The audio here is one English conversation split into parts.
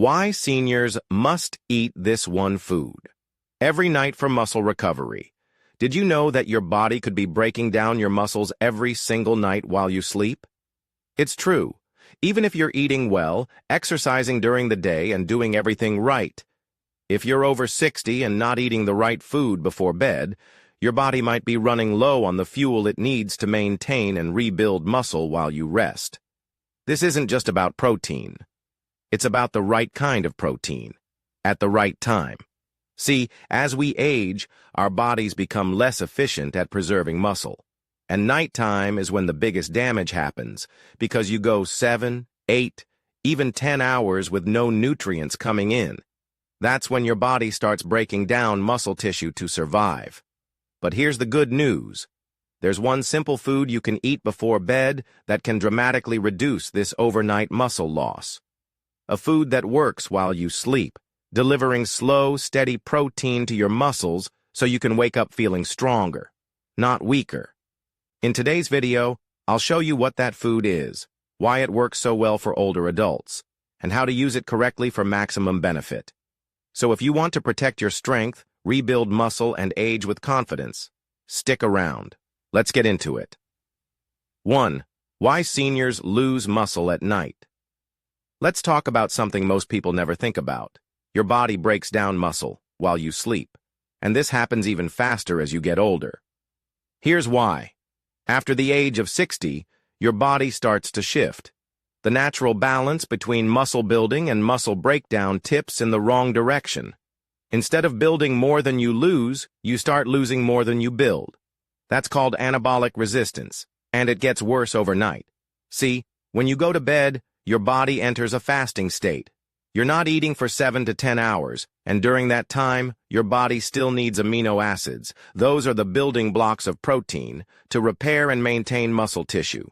Why seniors must eat this one food. Every night for muscle recovery. Did you know that your body could be breaking down your muscles every single night while you sleep? It's true. Even if you're eating well, exercising during the day, and doing everything right. If you're over 60 and not eating the right food before bed, your body might be running low on the fuel it needs to maintain and rebuild muscle while you rest. This isn't just about protein. It's about the right kind of protein, at the right time. See, as we age, our bodies become less efficient at preserving muscle. And nighttime is when the biggest damage happens, because you go 7, 8, even 10 hours with no nutrients coming in. That's when your body starts breaking down muscle tissue to survive. But here's the good news. There's one simple food you can eat before bed that can dramatically reduce this overnight muscle loss. A food that works while you sleep, delivering slow, steady protein to your muscles so you can wake up feeling stronger, not weaker. In today's video, I'll show you what that food is, why it works so well for older adults, and how to use it correctly for maximum benefit. So if you want to protect your strength, rebuild muscle, and age with confidence, stick around. Let's get into it. 1. Why seniors lose muscle at night. Let's talk about something most people never think about. Your body breaks down muscle while you sleep, and this happens even faster as you get older. Here's why. After the age of 60, your body starts to shift. The natural balance between muscle building and muscle breakdown tips in the wrong direction. Instead of building more than you lose, you start losing more than you build. That's called anabolic resistance, and it gets worse overnight. See, when you go to bed, your body enters a fasting state. You're not eating for 7 to 10 hours, and during that time, your body still needs amino acids. Those are the building blocks of protein to repair and maintain muscle tissue.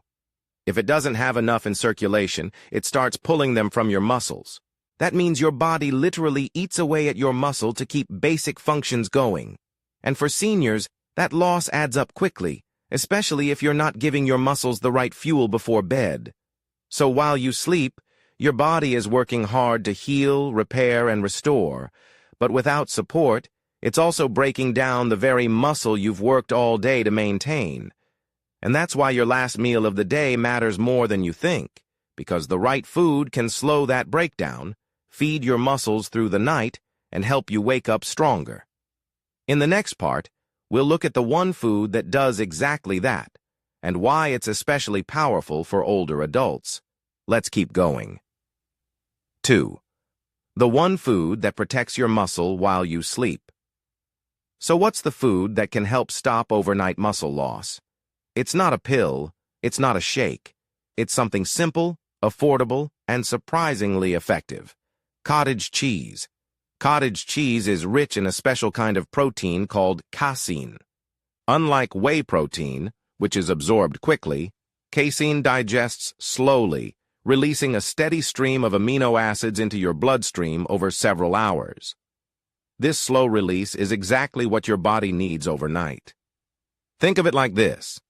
If it doesn't have enough in circulation, it starts pulling them from your muscles. That means your body literally eats away at your muscle to keep basic functions going. And for seniors, that loss adds up quickly, especially if you're not giving your muscles the right fuel before bed. So while you sleep, your body is working hard to heal, repair, and restore, but without support, it's also breaking down the very muscle you've worked all day to maintain. And that's why your last meal of the day matters more than you think, because the right food can slow that breakdown, feed your muscles through the night, and help you wake up stronger. In the next part, we'll look at the one food that does exactly that, and why it's especially powerful for older adults. Let's keep going. 2. The one food that protects your muscle while you sleep. So what's the food that can help stop overnight muscle loss? It's not a pill, it's not a shake. It's something simple, affordable, and surprisingly effective. Cottage cheese. Cottage cheese is rich in a special kind of protein called casein. Unlike whey protein, which is absorbed quickly, casein digests slowly, releasing a steady stream of amino acids into your bloodstream over several hours. This slow release is exactly what your body needs overnight. Think of it like this.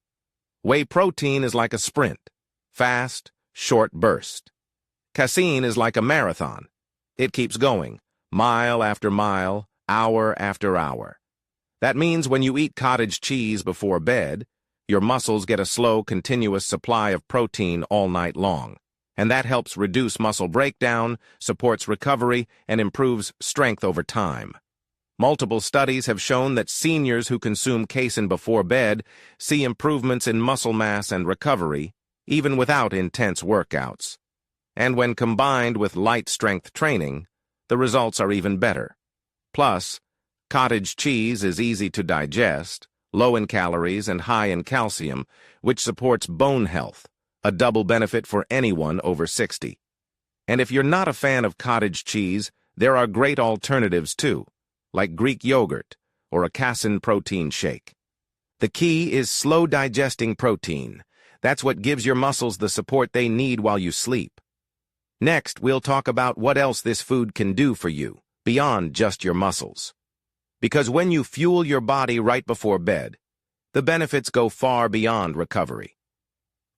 Whey protein is like a sprint, fast, short burst. Casein is like a marathon. It keeps going, mile after mile, hour after hour. That means when you eat cottage cheese before bed, your muscles get a slow, continuous supply of protein all night long. And that helps reduce muscle breakdown, supports recovery, and improves strength over time. Multiple studies have shown that seniors who consume casein before bed see improvements in muscle mass and recovery, even without intense workouts. And when combined with light strength training, the results are even better. Plus, cottage cheese is easy to digest, low in calories and high in calcium, which supports bone health, a double benefit for anyone over 60. And if you're not a fan of cottage cheese, there are great alternatives too, like Greek yogurt or a casein protein shake. The key is slow digesting protein. That's what gives your muscles the support they need while you sleep. Next, we'll talk about what else this food can do for you, beyond just your muscles. Because when you fuel your body right before bed, the benefits go far beyond recovery.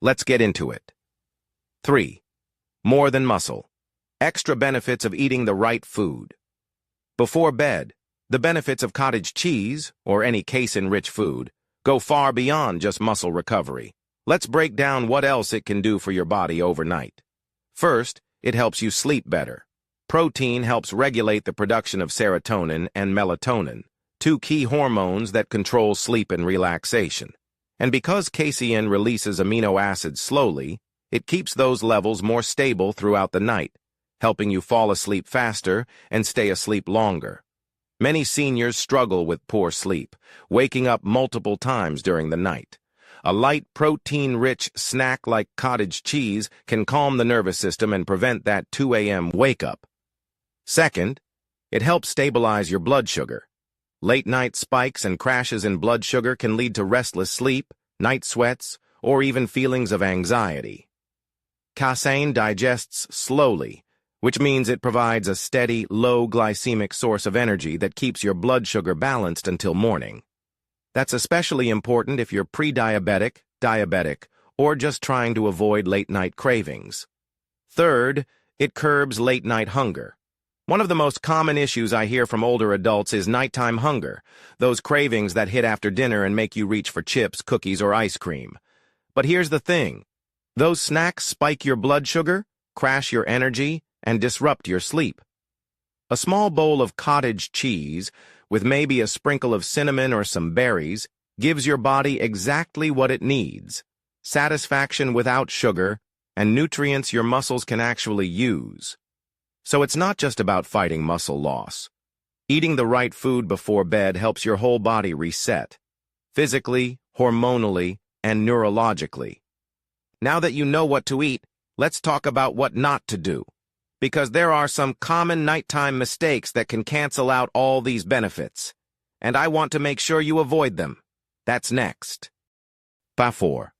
Let's get into it. 3. More than muscle. Extra benefits of eating the right food. Before bed, the benefits of cottage cheese, or any casein-rich food, go far beyond just muscle recovery. Let's break down what else it can do for your body overnight. First, it helps you sleep better. Protein helps regulate the production of serotonin and melatonin, two key hormones that control sleep and relaxation. And because casein releases amino acids slowly, it keeps those levels more stable throughout the night, helping you fall asleep faster and stay asleep longer. Many seniors struggle with poor sleep, waking up multiple times during the night. A light, protein-rich snack like cottage cheese can calm the nervous system and prevent that 2 a.m. wake-up. Second, it helps stabilize your blood sugar. Late-night spikes and crashes in blood sugar can lead to restless sleep, night sweats, or even feelings of anxiety. Casein digests slowly, which means it provides a steady, low glycemic source of energy that keeps your blood sugar balanced until morning. That's especially important if you're pre-diabetic, diabetic, or just trying to avoid late-night cravings. Third, it curbs late-night hunger. One of the most common issues I hear from older adults is nighttime hunger, those cravings that hit after dinner and make you reach for chips, cookies, or ice cream. But here's the thing. Those snacks spike your blood sugar, crash your energy, and disrupt your sleep. A small bowl of cottage cheese, with maybe a sprinkle of cinnamon or some berries, gives your body exactly what it needs: satisfaction without sugar, and nutrients your muscles can actually use. So it's not just about fighting muscle loss. Eating the right food before bed helps your whole body reset, physically, hormonally, and neurologically. Now that you know what to eat, let's talk about what not to do, because there are some common nighttime mistakes that can cancel out all these benefits, and I want to make sure you avoid them. That's next. 4.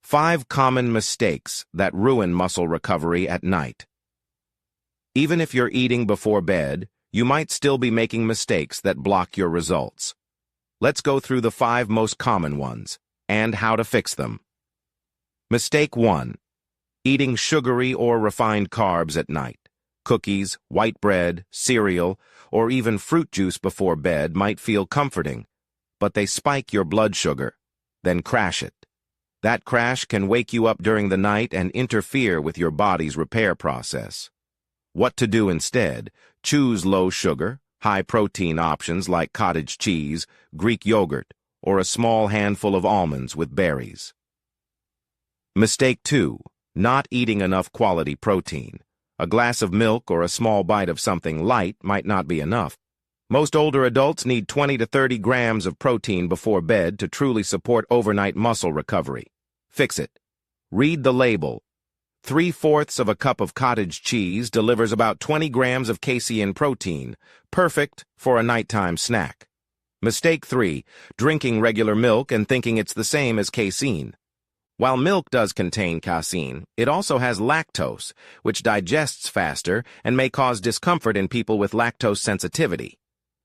5 common mistakes that ruin muscle recovery at night. Even if you're eating before bed, you might still be making mistakes that block your results. Let's go through the 5 most common ones, and how to fix them. Mistake 1. Eating sugary or refined carbs at night. Cookies, white bread, cereal, or even fruit juice before bed might feel comforting, but they spike your blood sugar, then crash it. That crash can wake you up during the night and interfere with your body's repair process. What to do instead? Choose low-sugar, high-protein options like cottage cheese, Greek yogurt, or a small handful of almonds with berries. Mistake 2. Not eating enough quality protein. A glass of milk or a small bite of something light might not be enough. Most older adults need 20 to 30 grams of protein before bed to truly support overnight muscle recovery. Fix it. Read the label. 3/4 of a cup of cottage cheese delivers about 20 grams of casein protein, perfect for a nighttime snack. Mistake 3. Drinking regular milk and thinking it's the same as casein. While milk does contain casein, it also has lactose, which digests faster and may cause discomfort in people with lactose sensitivity.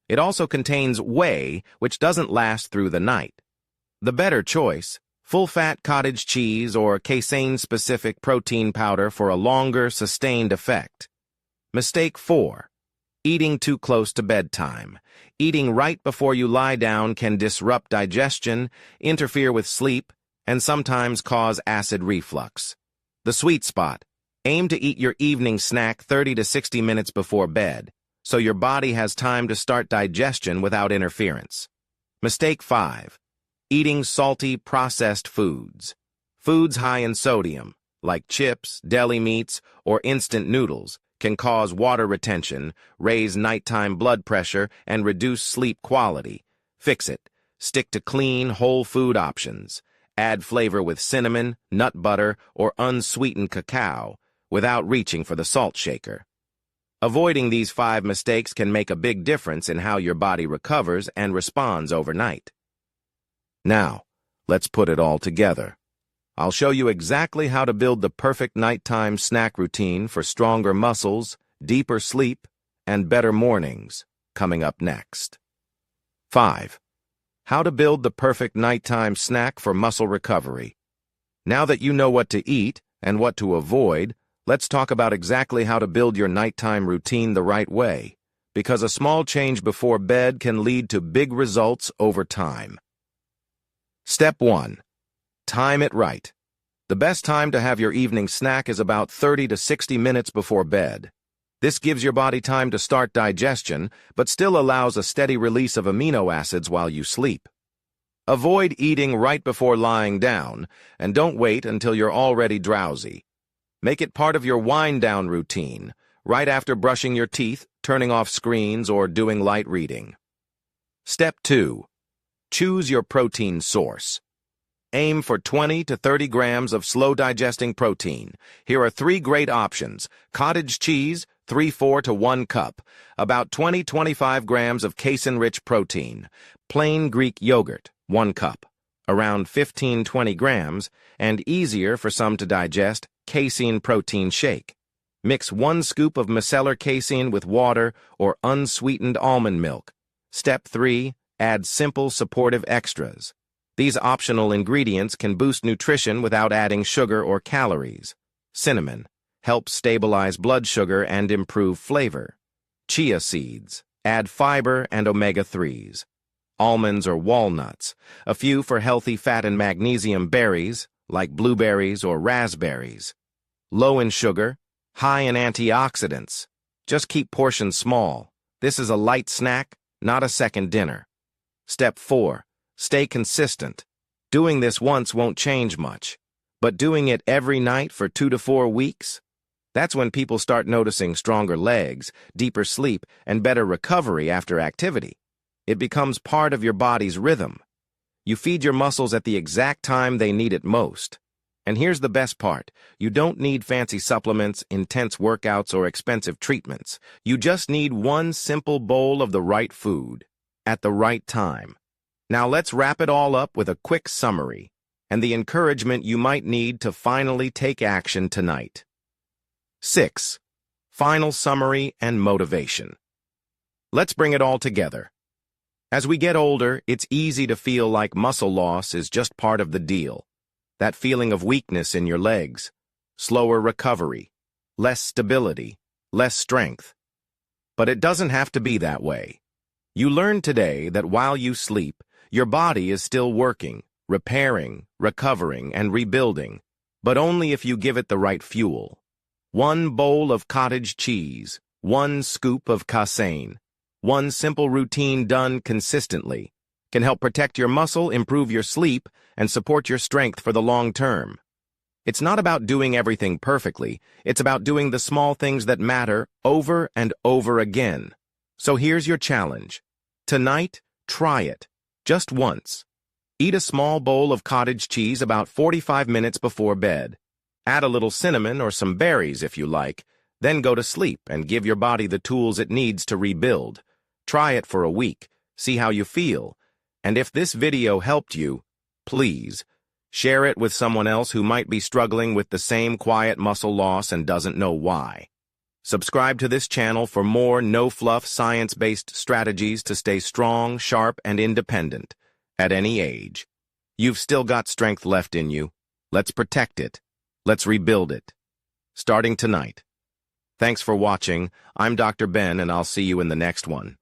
It also contains whey, which doesn't last through the night. The better choice: full-fat cottage cheese or casein-specific protein powder for a longer, sustained effect. Mistake 4. Eating too close to bedtime. Eating right before you lie down can disrupt digestion, interfere with sleep, and sometimes cause acid reflux. The sweet spot: aim to eat your evening snack 30 to 60 minutes before bed, so your body has time to start digestion without interference. Mistake 5. Eating salty, processed foods. Foods high in sodium, like chips, deli meats, or instant noodles, can cause water retention, raise nighttime blood pressure, and reduce sleep quality. Fix it. Stick to clean, whole food options. Add flavor with cinnamon, nut butter, or unsweetened cacao without reaching for the salt shaker. Avoiding these 5 mistakes can make a big difference in how your body recovers and responds overnight. Now, let's put it all together. I'll show you exactly how to build the perfect nighttime snack routine for stronger muscles, deeper sleep, and better mornings, coming up next. 5. How to build the perfect nighttime snack for muscle recovery. Now that you know what to eat and what to avoid, let's talk about exactly how to build your nighttime routine the right way, because a small change before bed can lead to big results over time. Step 1. Time it right. The best time to have your evening snack is about 30 to 60 minutes before bed. This gives your body time to start digestion, but still allows a steady release of amino acids while you sleep. Avoid eating right before lying down, and don't wait until you're already drowsy. Make it part of your wind-down routine, right after brushing your teeth, turning off screens, or doing light reading. Step 2. Choose your protein source. Aim for 20 to 30 grams of slow-digesting protein. Here are 3 great options: cottage cheese, 3/4 to 1 cup, about 20-25 grams of casein-rich protein, plain Greek yogurt, 1 cup, around 15-20 grams, and easier for some to digest, casein protein shake. Mix 1 scoop of micellar casein with water or unsweetened almond milk. Step 3. Add simple supportive extras. These optional ingredients can boost nutrition without adding sugar or calories. Cinnamon helps stabilize blood sugar and improve flavor. Chia seeds add fiber and omega-3s. Almonds or walnuts, a few for healthy fat and magnesium berries, like blueberries or raspberries. Low in sugar, high in antioxidants. Just keep portions small. This is a light snack, not a second dinner. Step 4. Stay consistent. Doing this once won't change much, but doing it every night for 2 to 4 weeks? That's when people start noticing stronger legs, deeper sleep, and better recovery after activity. It becomes part of your body's rhythm. You feed your muscles at the exact time they need it most. And here's the best part. You don't need fancy supplements, intense workouts, or expensive treatments. You just need one simple bowl of the right food, at the right time. Now let's wrap it all up with a quick summary, and the encouragement you might need to finally take action tonight. 6. Final summary and motivation. Let's bring it all together. As we get older, it's easy to feel like muscle loss is just part of the deal. That feeling of weakness in your legs, slower recovery, less stability, less strength. But it doesn't have to be that way. You learned today that while you sleep, your body is still working, repairing, recovering, and rebuilding, but only if you give it the right fuel. 1 bowl of cottage cheese, 1 scoop of casein, 1 simple routine done consistently can help protect your muscle, improve your sleep, and support your strength for the long term. It's not about doing everything perfectly, it's about doing the small things that matter over and over again. So here's your challenge. Tonight, try it. Just once. Eat a small bowl of cottage cheese about 45 minutes before bed. Add a little cinnamon or some berries if you like, then go to sleep and give your body the tools it needs to rebuild. Try it for a week, see how you feel, and if this video helped you, please, share it with someone else who might be struggling with the same quiet muscle loss and doesn't know why. Subscribe to this channel for more no-fluff, science-based strategies to stay strong, sharp, and independent at any age. You've still got strength left in you. Let's protect it. Let's rebuild it. Starting tonight. Thanks for watching. I'm Dr. Ben, and I'll see you in the next one.